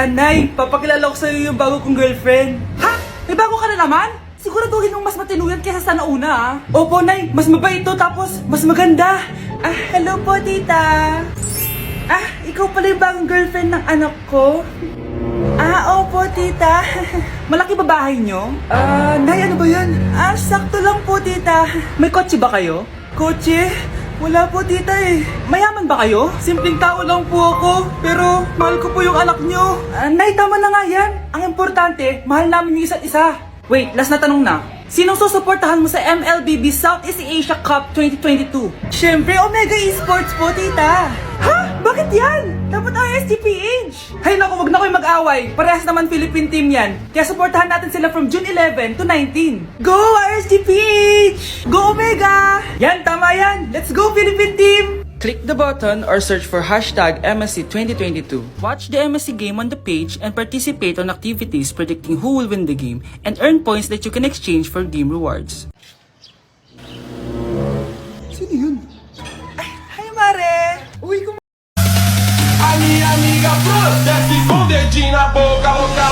Nay, papakilala ko sa'yo yung bago kong girlfriend. Ha? May bago ka na naman? Siguraduhin mong mas matino yan kesa sa nauna, ah. Opo, Nay. Mas mabait ito, tapos mas maganda. Hello po, tita. Ikaw pala yung bagong girlfriend ng anak ko? Opo, tita. Malaki ba bahay nyo? Nay, ano ba yan? Sakto lang po, tita. May kotse ba kayo? Kotse? Wala po, tita eh. Mayaman ba kayo? Simpleng tao lang po ako, pero mahal ko po yung anak nyo. Nay, tama na nga yan. Ang importante, mahal namin yung isa't isa. Wait, last na tanong na. Sinong susuportahan mo sa MLBB Southeast Asia Cup 2022? Siyempre, Omega Esports po, tita. Ha? Bakit yan? Dapat RSGPH. Hay naku, wag na kayo mag-away. Parehas naman Philippine team yan. Kaya suportahan natin sila from June 11 to 19. Go RSGPH! Go Omega! Yan, tama yan. Let's go Philippine team! Click the button or search for hashtag MSC 2022. Watch the MSC game on the page and participate on activities predicting who will win the game and earn points that you can exchange for game rewards. Sino yun? Hi Mare! Uy, A minha amiga Flor desce com o dedinho na boca, boca.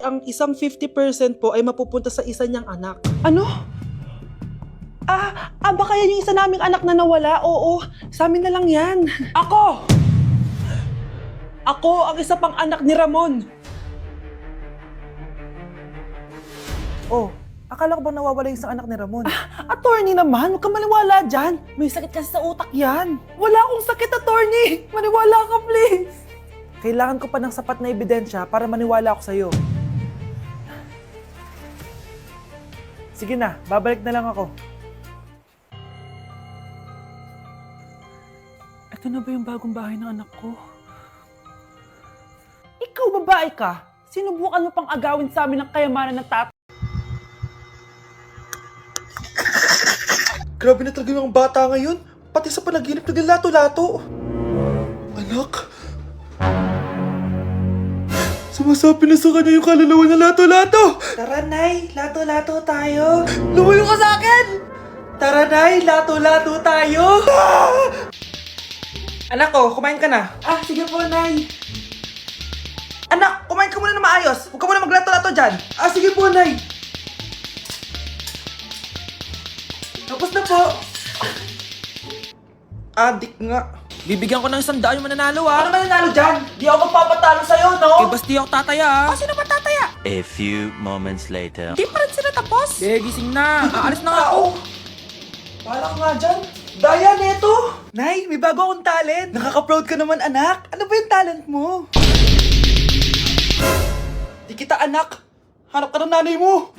ang isang 50% po ay mapupunta sa isa niyang anak. Ano? Baka yan yung isa naming anak na nawala? Oo, sa amin na lang yan. Ako ang isa pang anak ni Ramon. Oh, akala ko bang nawawala yung isang anak ni Ramon? Attorney naman, huwag ka maniwala dyan. May sakit kasi sa utak yan. Wala akong sakit, attorney. Maniwala ka, please. Kailangan ko pa ng sapat na ebidensya para maniwala ako sa'yo. Sige na, babalik na lang ako. Ito na ba yung bagong bahay ng anak ko? Ikaw, babae ka? Sinubukan mo pang agawin sa amin ng kayamanan ng tatay? Grabe na talaga yung bata ngayon. Pati sa panaginip naglato-lato. Anak. Sumasabi na sa kanya yung kaluluwa na lato-lato. Tara, Nay, lato-lato tayo. Lumayo ka sa akin! Tara, Nay, lato-lato tayo. Anak ko, kumain ka na. Sige po, Nay. Anak, kumain ka muna na maayos. Huwag ka muna maglato-lato dyan. Sige po, Nay. Tapos na po. Adik nga. Bibigyan ko ng 100 yung mananalo Ano mananalo dyan? Di ako magpapatalo sa'yo, no? basta di ako tataya Sino ba tataya? A few moments later. Di pa rin sila tapos. gising na. Aalis na nga ako. Parang nga dyan. Daya, neto. Nay, may bago akong talent. Nakaka-proud ka naman, anak. Ano ba yung talent mo? Di kita anak. Hanap ka ng nanay mo.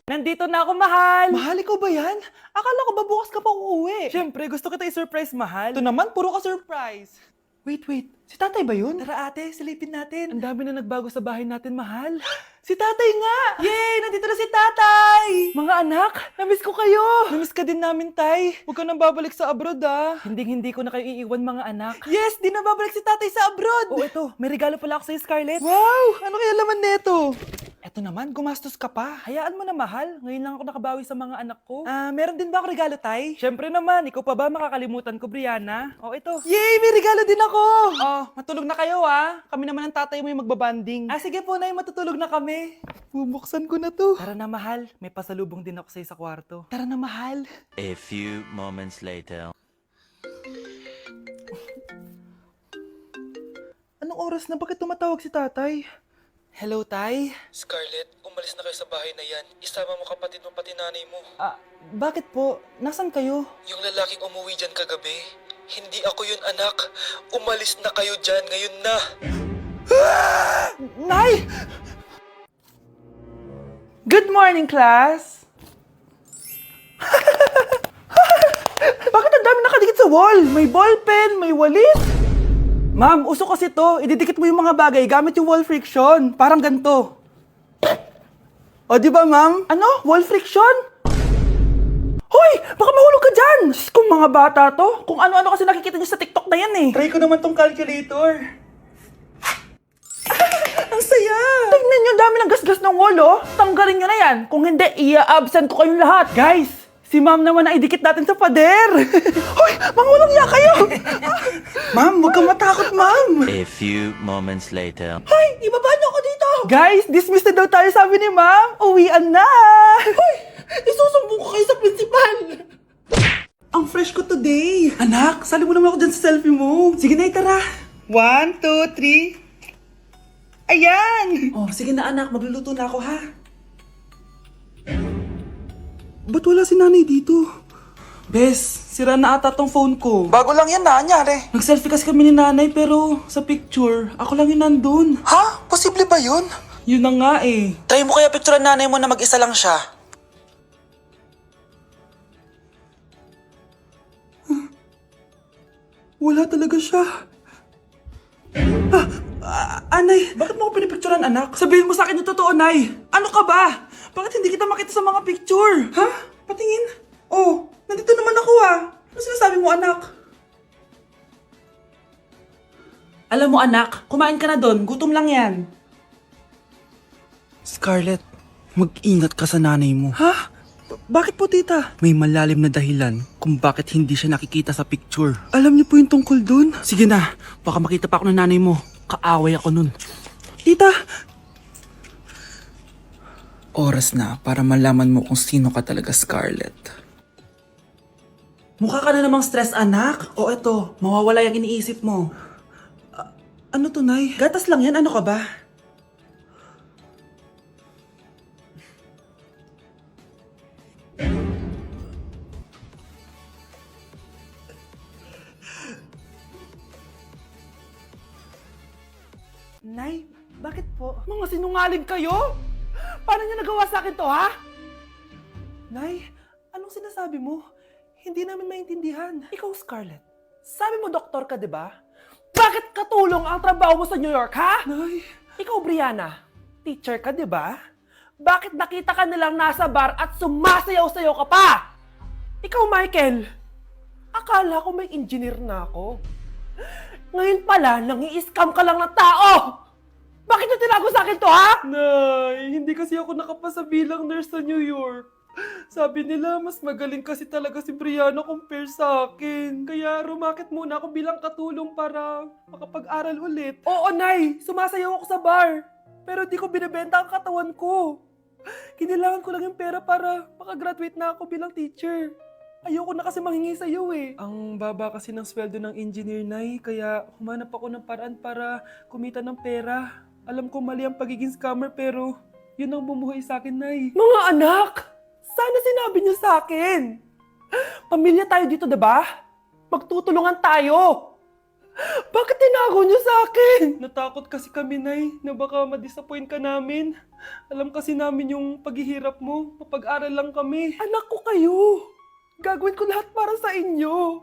Nandito na ako, mahal! Mahal, ikaw ba yan? Akala ko ba bukas ka pa uuwi? Siyempre, gusto kita i-surprise, mahal. Ito naman, puro ka surprise. Wait. Si tatay ba yun? Tara ate, silipin natin. Ang dami na nagbago sa bahay natin, mahal. Si tatay nga! Yay! Nandito na si tatay! Mga anak, namiss ko kayo! Namiss ka din namin, tay. Huwag ka nang babalik sa abroad, ah. Hindi ko na kayo iiwan, mga anak. Yes, di na babalik si tatay sa abroad. Oh, ito, may regalo pala ako sa'yo, Scarlett. Wow! Ano kaya laman neto? Eto naman, gumastos ka pa. Hayaan mo na, mahal. Ngayon lang ako nakabawi sa mga anak ko. Meron din ba ako regalo, tay? Siyempre naman, ikaw pa ba makakalimutan ko, Brianna? Oh, ito. Yay! May regalo din ako! Oh, matulog na kayo, ah. Kami naman ng tatay mo yung magbabanding. Sige po, Nay, matutulog na kami. Bubuksan ko na to. Tara na, mahal. May pasalubong din ako sa'yo sa kwarto. Tara na, mahal. A few moments later. Anong oras na? Bakit tumatawag si tatay? Hello, tay? Scarlett, umalis na kayo sa bahay na yan. Isama mo kapatid mo pati nanay mo. Bakit po? Nasaan kayo? Yung lalaking umuwi dyan kagabi, hindi ako yun anak. Umalis na kayo dyan ngayon na. Nay! Good morning, class! Bakit ang dami nakadikit sa wall? May ballpen, may walis. Ma'am, uso kasi to. Ididikit mo yung mga bagay gamit yung wall friction. Parang ganito. O, di ba, ma'am? Ano? Wall friction? Hoy! Baka mahulog ka dyan! Kung mga bata to, kung ano-ano kasi nakikita niyo sa TikTok na yan eh. Try ko naman tong calculator. Ang saya! Tingnan nyo, dami ng gasgas ng wall, oh. Tanggalin nyo na yan. Kung hindi, i-absent ko kayong lahat. Guys, Si ma'am naman ang idikit natin sa pader. Hoy, mga walang iya kayo. Ma'am, huwag kang matakot, ma'am. A few moments later. Hoy, ibaba niyo ako dito. Guys, dismissed na daw tayo, sabi ni ma'am. Uwian na. Hoy, isusumbong ko kayo sa principal. Ang fresh ko today. Anak, sali mo naman ako dyan sa selfie mo. Sige na, tara. 1, 2, 3. Ayan. Oh, sige na anak, magluluto na ako ha. Ba't wala si nanay dito? Bes, sira na ata tong phone ko. Bago lang yan, nangyari. Nag-selfie kasi kami ni nanay pero sa picture, ako lang yung nandun. Ha? Posible ba yun? Yun na nga eh. Try mo kaya picturean nanay mo na mag-isa lang siya. Wala talaga siya. Anay, bakit mo ako pinipicturean anak? Sabihin mo sa akin yung totoo, Nay. Ano ka ba? Bakit hindi kita makita sa mga picture? Ha? Patingin. Oh, nandito naman ako ah. Ano sinasabi mo anak? Alam mo anak, kumain ka na doon. Gutom lang yan. Scarlett, mag-ingat ka sa nanay mo. Ha? Bakit po tita? May malalim na dahilan kung bakit hindi siya nakikita sa picture. Alam niyo po yung tungkol doon? Sige na, baka makita pa ako ng nanay mo. Kaaway ako nun. Tita! Oras na para malaman mo kung sino ka talaga, Scarlett. Mukha ka na namang stress anak. O eto, mawawala yung iniisip mo. Ano to, Nay? Gatas lang yan, ano ka ba? Nay, bakit po? Mga sinungaling kayo? Paano niya nagawa sa akin to, ha? Nay, anong sinasabi mo? Hindi namin maintindihan. Ikaw, Scarlett, sabi mo doktor ka, di ba? Bakit katulong ang trabaho mo sa New York, ha? Nay, Ikaw, Brianna, teacher ka, di ba? Bakit nakita ka nilang nasa bar at sumasayaw-sayaw ka pa? Ikaw, Michael, akala ko may engineer na ako. Ngayon pala, nangi-scam ka lang ng tao! Bakit niyo tinago sa akin to, ha? Nay, hindi kasi ako nakapasa bilang nurse sa New York. Sabi nila, mas magaling kasi talaga si Brianna compare sa akin. Kaya rumakit muna ako bilang katulong para makapag-aral ulit. Oo, Nay, sumasayaw ako sa bar. Pero di ko binibenta ang katawan ko. Kailangan ko lang yung pera para makagraduate na ako bilang teacher. Ayoko na kasi manghingi sa'yo eh. Ang baba kasi ng sweldo ng engineer, Nay, kaya humanap ako ng paraan para kumita ng pera. Alam ko mali ang pagiging scammer pero yun ang bumuhay sa akin, Nay. Mga anak, sana sinabi niyo sa akin. Pamilya tayo dito, diba? Magtutulungan tayo. Bakit tinago niyo sa akin? Natakot kasi kami, Nay, na baka ma-disappoint ka namin. Alam kasi namin yung paghihirap mo. Mapag-aral lang kami. Anak ko kayo. Gagawin ko lahat para sa inyo.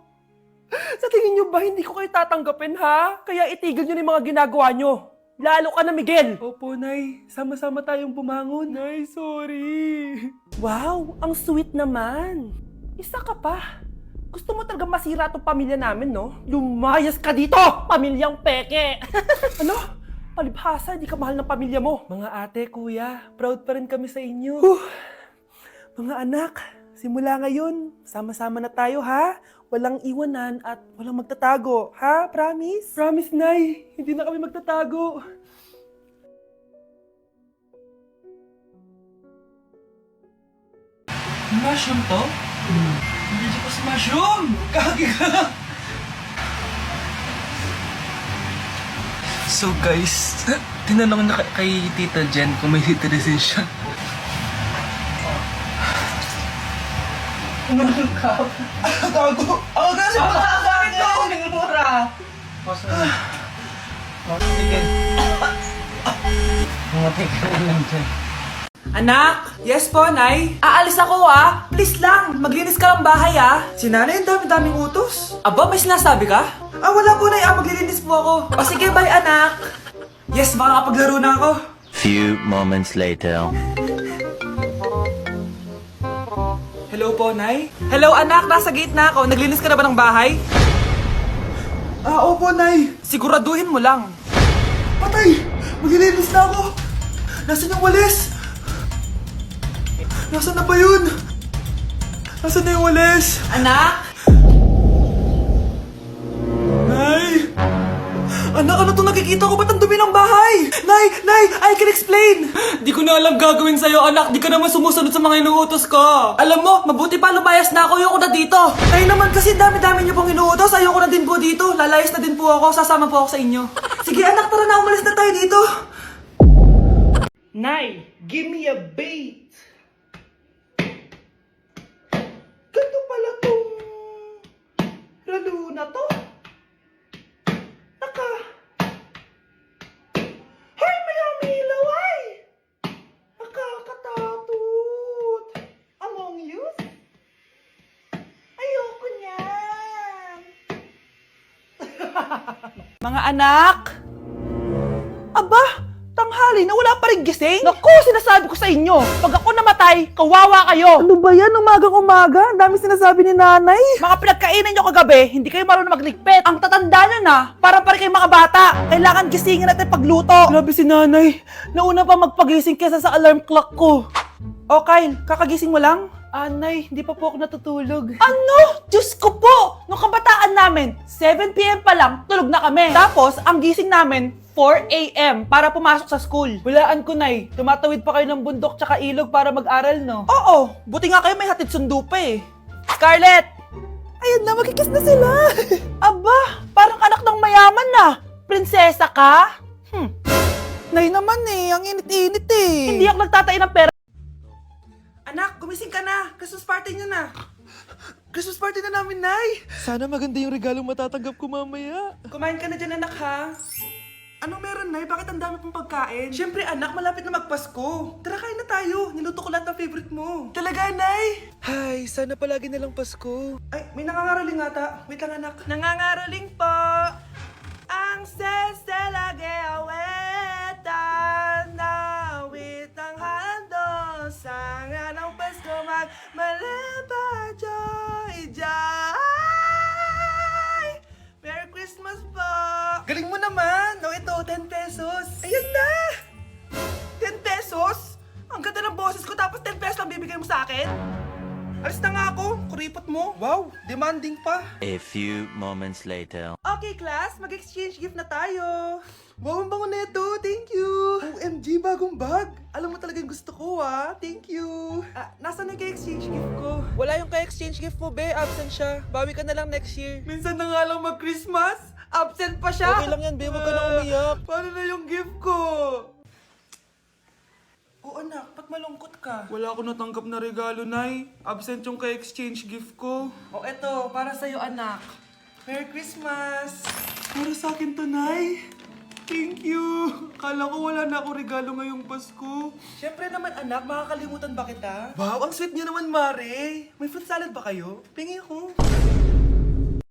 Sa tingin niyo ba hindi ko kayo tatanggapin, ha? Kaya itigil niyo na yung mga ginagawa niyo. Lalo ka na, Miguel. Opo, Nay. Sama-sama tayong bumangon. Nay, sorry. Wow, ang sweet naman. Isa ka pa. Gusto mo talaga masira tong pamilya namin, no? Lumayas ka dito, pamilyang peke. Ano? Palibhasa, di ka mahal ng pamilya mo. Mga ate, kuya, proud pa rin kami sa inyo. Mga anak, simula ngayon, sama-sama na tayo, ha? Walang iwanan at walang magtatago, ha? Promise? Promise, Nay. Hindi na kami magtatago. Mushroom to? Hindi ko si mushroom! Kagi ka! So guys, tinanong na kay Tita Jen kung may citizen siya. Gago! Ako kasi bakit ako ng mura? Anak! Yes po, Nay? Aalis ako ah! Please lang! Maglinis ka ng bahay ah! Si Nanay, ang dami-daming utos. Aba, may sinasabi ka? Wala po, Nay. Maglilinis po ako. O sige, bye anak! Yes, makakapaglaro na ako. Few moments later. Hello po, Nay? Hello, anak! Nasa gate na ako. Naglinis ka na ba ng bahay? Opo, Nay. Siguraduhin mo lang. Patay! Maglilinis na ako! Nasaan yung walis? Nasaan na ba yun? Nasaan na yung walis? Anak? Nay! Anak, ano to nakikita ko? Ba't ang dumi ng bahay? Nay! I can explain! Di ko na alam gagawin sa'yo, anak. Di ka naman sumusunod sa mga inuutos ko. Alam mo, mabuti pa lumayas na ako. Ayoko na dito. Nay naman kasi dami-dami niyo pong inuutos. Ayoko na din po dito. Lalayas na din po ako. Sasama po ako sa inyo. Sige anak, tara na. Umalis na tayo dito. Nay, give me a bait. Ganito pala tong lalo na to. Taka. Hoy, may ilaw ay! Nakakatakot. Among Us? Ayoko niyan. Mga anak! Aba, tanghali na wala pa rin gising? Naku, sinasabi ko sa inyo, pag ako namatay, kawawa kayo. Ano ba yan? Umagang-umaga? Ang dami sinasabi ni nanay. Mga pinagkainan nyo kagabi, hindi kayo marunong magligpit. Ang tatanda nyo na, parang pa rin kayong mga bata. Kailangan gisingin natin pagluto. Grabe si nanay. Nauna pa magpagising kesa sa alarm clock ko. O Kyle, kakagising mo lang? Anay, hindi pa po ako natutulog. Ano? Diyos ko po! Nung kabataan namin, 7 p.m. pa lang, tulog na kami. Tapos, ang gising namin, 4 a.m. para pumasok sa school. Walaan ko, nay. Tumatawid pa kayo ng bundok tsaka ilog para mag-aral, no? Oo, buti nga kayo may hatid sundo pa eh. Scarlett! Ayan na, magkikis na sila. Aba, parang anak ng mayaman na. Prinsesa ka? Nay naman eh, ang init-init eh. Hindi ako nagtatain ng pera. Anak, gumising ka na. Christmas party niyo na. Christmas party na namin, Nay. Sana maganda yung regalong matatanggap ko mamaya. Kumain ka na dyan, anak, ha? Anong meron, Nay? Bakit ang dami pong pagkain? Siyempre, anak, malapit na magpasko. Tara, kain na tayo. Niluto ko lahat ng favorite mo. Talaga, Nay? Ay, sana palagi na lang Pasko. Ay, may nangangaraling ata. Wait lang, anak. Nangangaraling po ang seselage awetan na witang hando sa nga ng Pasko magmalaba joy joy. Merry Christmas po! Galing mo naman. No, ito, 10 pesos. Ayun na! 10 pesos? Ang ganda ng boses ko tapos 10 pesos lang bibigay mo sa akin? Alis na nga ako. Kuripot mo. Wow, demanding pa. A few moments later. Okay class, mag-exchange gift na tayo. Wow, ang bango neto. Thank you. OMG, bagong bag. Alam mo talagang gusto ko, ah. Thank you. Nasaan na exchange gift ko? Wala yung ka-exchange gift mo, be. Absent siya. Bawi ka na lang next year. Minsan na nga lang mag-Christmas. Absent pa siya. Okay lang yan, be. Huwag ka na umiyak. Paano na yung gift ko? Oh, anak, ba't malungkot ka? Wala ako natanggap na regalo, Nay. Absent yung ka-exchange gift ko. Oh, eto, para sa'yo, anak. Merry Christmas! Para sa akin to, Nay. Thank you! Kala ko wala na ako regalo ngayong Pasko. Siyempre naman, anak, makakalimutan ba kita? Wow, ang sweet niyo naman, Mare. May fruit salad ba kayo? Pingi ako.